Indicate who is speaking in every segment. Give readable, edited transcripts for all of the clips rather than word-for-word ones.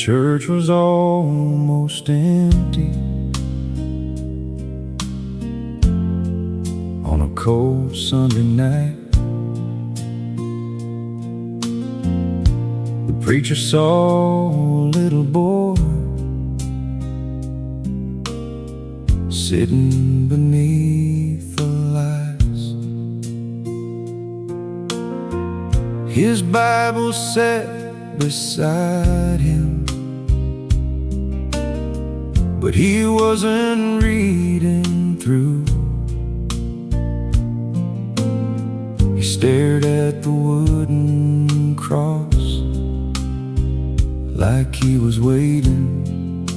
Speaker 1: church was almost empty on a cold Sunday night. The preacher saw a little boy sitting beneath the lights. His Bible sat beside him, but he wasn't reading through. He stared at the wooden cross like he was waiting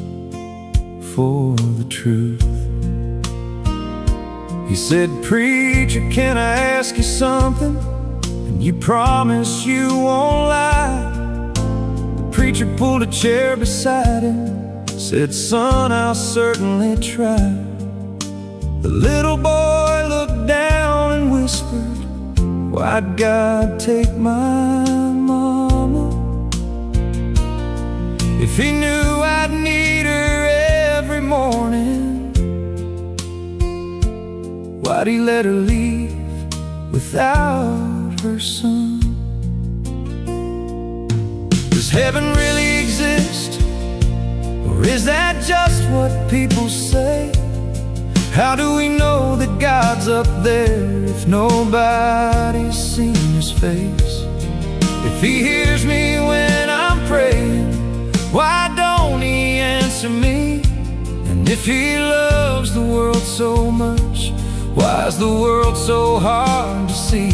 Speaker 1: for the truth. He said, "Preacher, can I ask you something? And you promise you won't lie." The preacher pulled a chair beside him, said, "Son, I'll certainly try." The little boy looked down and whispered, "Why'd God take my mama? If he knew I'd need her every morning, why'd he let her leave without her son?" Does heaven really exist? Or is that just what people say? How do we know that God's up there if nobody's seen his face? If he hears me when I'm praying, why don't he answer me? And if he loves the world so much, why is the world so hard to see?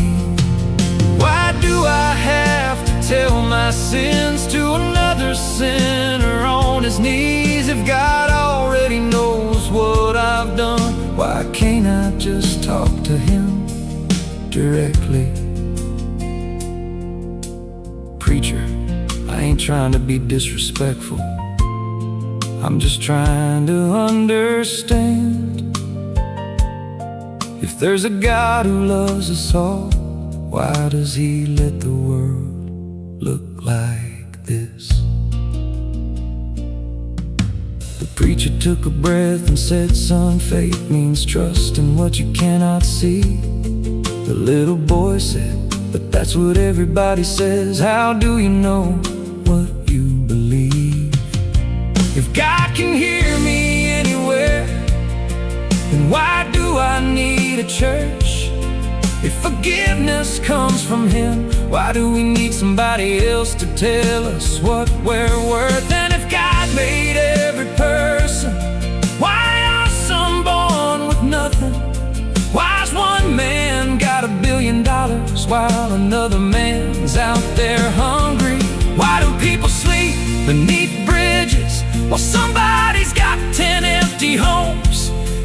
Speaker 1: Why do I have to tell my sins to another sinner on his knees? If God already knows what I've done, why can't I just talk to him directly? Preacher, I ain't trying to be disrespectful. I'm just trying to understand. If there's a God who loves us all, why does he let the world look like this? The preacher took a breath and said, "Son, faith means trust in what you cannot see." The little boy said, "But that's what everybody says. How do you know what you believe? If God can hear me anywhere, then why do I need a church? If forgiveness comes from him, why do we need somebody else to tell us what we're worth? And if God made every person, why are some born with nothing? Why's one man got $1 billion while another man's out there hungry? Why do people sleep beneath bridges while somebody's got 10 empty homes?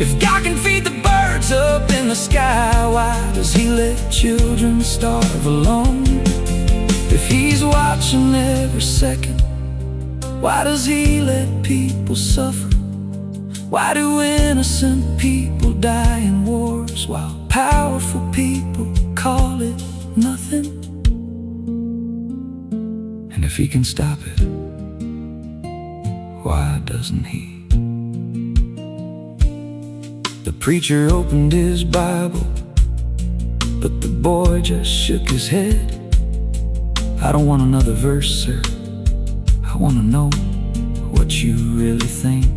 Speaker 1: If God can feed the birds up in the sky, why does he let children starve alone? If he's watching every second, why does he let people suffer? Why do innocent people die in wars while powerful people call it nothing? And if he can stop it, why doesn't he? The preacher opened his Bible, but the boy just shook his head. "I don't want another verse, sir. I want to know what you really think."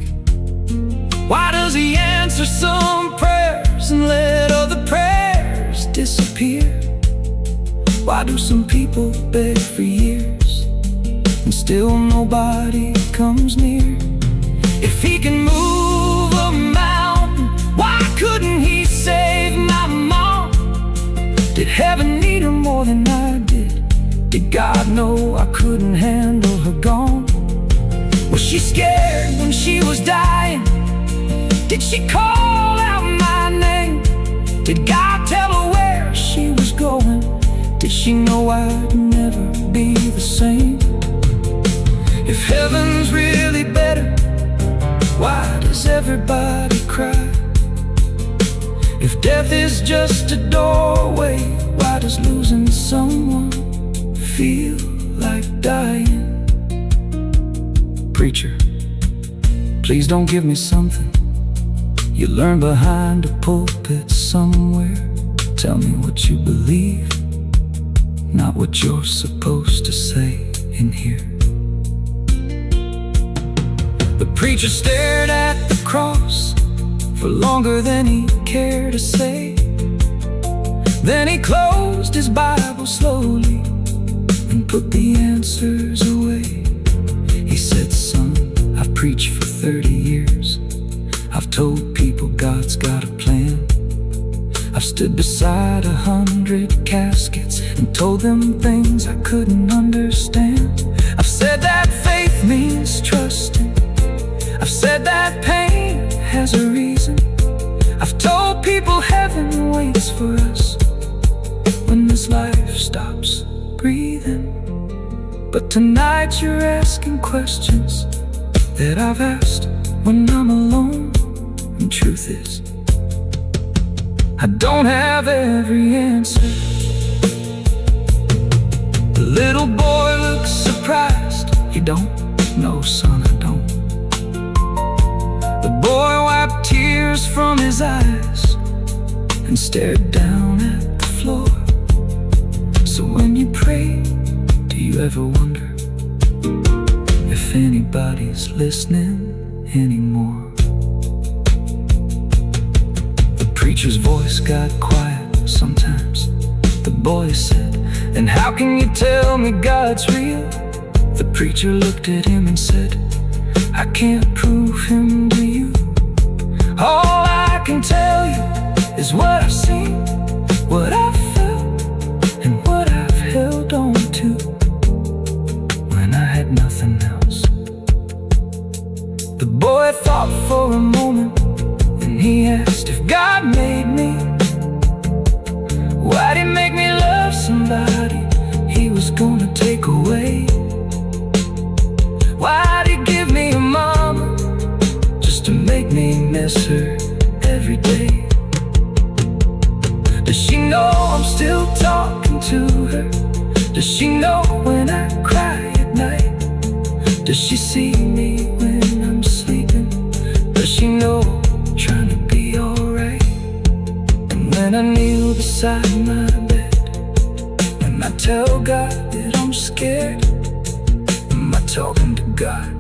Speaker 1: Why does he answer some prayers and let other prayers disappear? Why do some people beg for years and still nobody comes near? If he can move a mountain, why couldn't he save my mom? Did heaven need her more than I did? Did God know I couldn't handle her gone? Was she scared when she was dying? Did she call out my name? Did God tell her where she was going? Did she know I'd never be the same? If heaven's really better, why does everybody cry? If death is just a doorway, why does losing someone feel like dying? Preacher, please don't give me something you learn behind a pulpit somewhere. Tell me what you believe, not what you're supposed to say in here. The preacher stared at the cross for longer than he cared to say. Then he closed his Bible slowly and put the answers away. He said, son, I've preached for 30 years. I've told people God's got a plan. I've stood beside 100 caskets and told them things I couldn't understand. I've said that faith means trusting. I've said that pain has a reason. I've told people heaven waits for us when this life stops breathing. But tonight you're asking questions that I've asked when I'm alone. And truth is, I don't have every answer. The little boy looks surprised. You don't? No, son, I don't. The boy wiped tears from his eyes and stared down at the floor. So when you pray, do you ever wonder if anybody's listening anymore? The preacher's voice got quiet sometimes. The boy said, and how can you tell me God's real? The preacher looked at him and said, I can't prove him to you. All I can tell you is what I've seen, what I've felt, and what I've held on to when I had nothing else. The boy thought for a moment, and he asked, if God made me, why'd he make me love somebody he was gonna take away? Why'd he give me a mama just to make me miss her every day? Does she know I'm still talking to her? Does she know when I cry at night? Does she see me when I'm sleeping? Does she know I'm trying to be alright? And when I kneel beside my bed and I tell God that I'm scared, am I talking to God